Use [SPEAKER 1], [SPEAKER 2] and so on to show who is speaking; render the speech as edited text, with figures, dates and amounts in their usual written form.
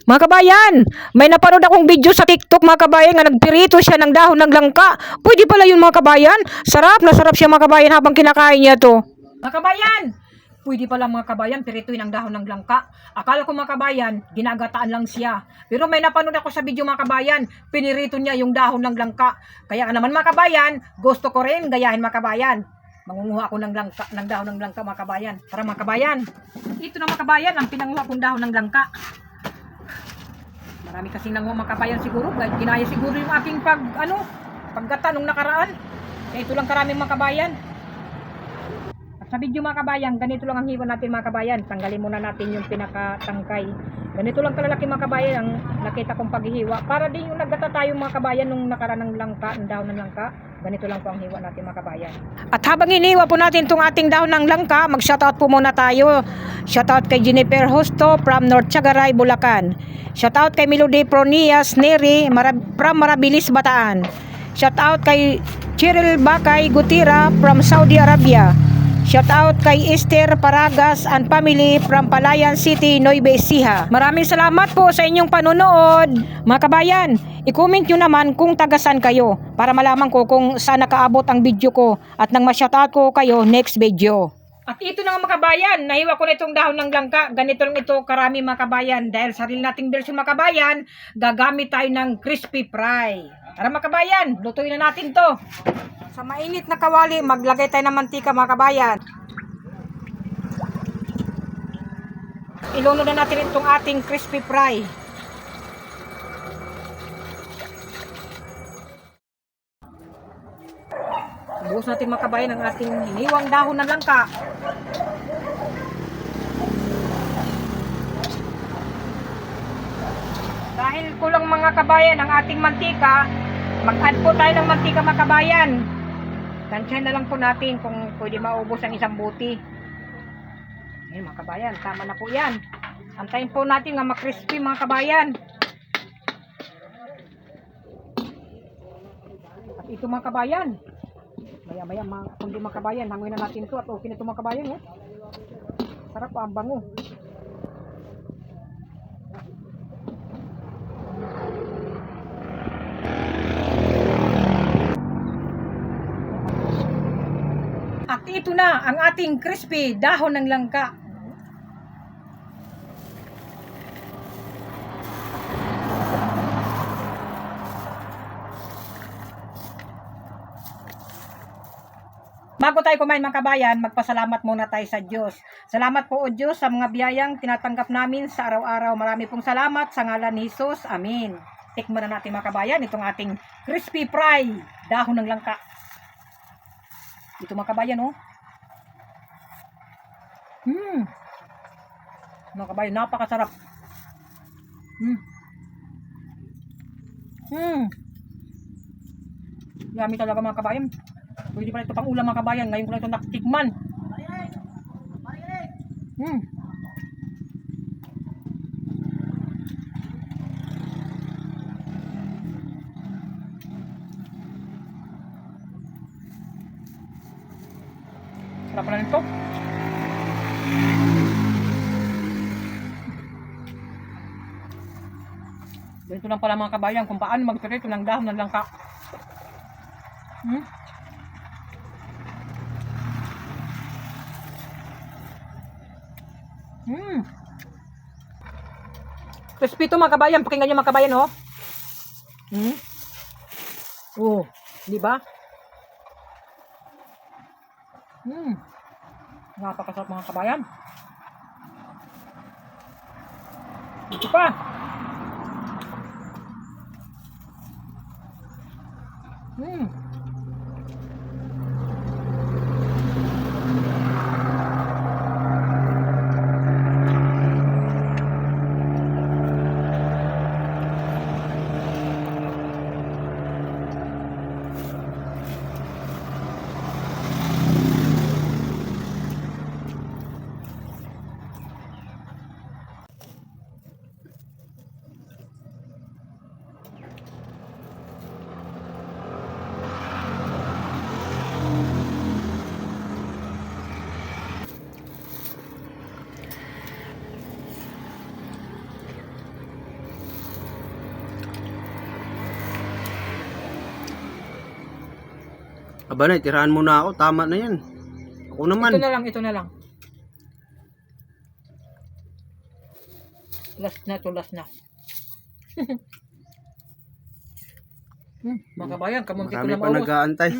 [SPEAKER 1] Mga kabayan, may napanood akong video sa TikTok mga kabayan nga nagpirito siya ng dahon ng langka. Pwede pala yun mga kabayan. Sarap na sarap siya mga kabayan habang kinakain niya to. Mga kabayan, pwede pala mga kabayan pirituin ang dahon ng langka. Akala ko mga kabayan, ginagataan lang siya. Pero may napanood ako sa video mga kabayan, pinirito niya yung dahon ng langka. Kaya naman mga kabayan, gusto ko rin gayahin mga kabayan. Mangunguha ako ng langka, ng dahon ng langka mga kabayan. Tara mga kabayan. Ito na mga kabayan, ang pinanguha kong dahon ng langka. Marami kasing nanguha mga kabayan siguro. Ginaya siguro yung aking paggata nung nakaraan. Kaya ito lang karaming mga kabayan. At sa video mga kabayan, ganito lang ang hiwa natin mga kabayan. Tanggalin muna natin yung pinakatangkay. Ganito lang kalalaki mga kabayan ang nakita kong paghihiwa. Para din yung naggata tayo mga kabayan nung nakaraan ng langka, ng dahon ng langka. Ganito lang po ang hiwa natin mga kabayan. At habang iniwa po natin itong ating dahon ng langka, mag-shoutout po muna tayo. Shoutout kay Jennifer Hosto from North Chagaray, Bulacan. Shoutout kay Melody Pronias Neri from Marabilis, Bataan. Shoutout kay Cheryl Bakay Gutira from Saudi Arabia. Shoutout kay Esther Paragas and family from Palayan City, Nueva Ecija. Maraming salamat po sa inyong panonood. Mga kabayan, i-comment nyo naman kung tagasan kayo para malaman ko kung saan nakaabot ang video ko at nang ma-shoutout ko kayo next video. At ito na mga kabayan, nahiwa ko na itong dahon ng langka. Ganito lang ito karami mga kabayan. Dahil sarili nating version mga kabayan, gagamit tayo ng crispy fry. Tara mga kabayan, lutuin na natin to. Sa mainit na kawali, maglagay tayo ng mantika mga kabayan. Ilunod na natin itong ating crispy fry. Buhos natin mga kabayan ang ating hiniwang dahon ng langka. Dahil kulang mga kabayan ang ating mantika, mag-add po tayo ng mantika mga kabayan. Tansyahin na lang po natin kung pwede maubos ang isang buti. Ayun mga kabayan, tama na po yan. Antayin po natin nga makrispy mga kabayan. At ito mga kabayan, maya kundi mga kabayan, hanguin na natin to at okay na ito mga kabayan. Oh. Sarap po ang bango. At ito na ang ating crispy dahon ng langka. Bago tayo kumain mga kabayan, magpasalamat muna tayo sa Diyos. Salamat po o Diyos sa mga biyayang tinatanggap namin sa araw-araw. Marami pong salamat sa ngalan ni Jesus. Amin. Tikman na natin mga kabayan itong ating crispy fry dahon ng langka. Ito mga kabayan oh. Mga kabayan, napakasarap. Yummy talaga mga kabayan. Pwede pala ito pang ulam mga kabayan. Ngayon ko lang ito natikman. Sarap pala nito. Ganito lang pala mga kabayan kung paano magprito ng dahon ng langka. Crispy ito mga kabayan. Pakinggan nyo mga kabayan oh. Oh, di ba? Napakasarap mga kabayan. Ito pa.
[SPEAKER 2] Aba na, tirahan mo na ako. Tama na yan. Ako naman.
[SPEAKER 1] Ito na lang, ito na lang. Last na to, last na. Mga kabayan, kamunti ko
[SPEAKER 2] Marami
[SPEAKER 1] na
[SPEAKER 2] pa
[SPEAKER 1] maubos.
[SPEAKER 2] nag-aantay.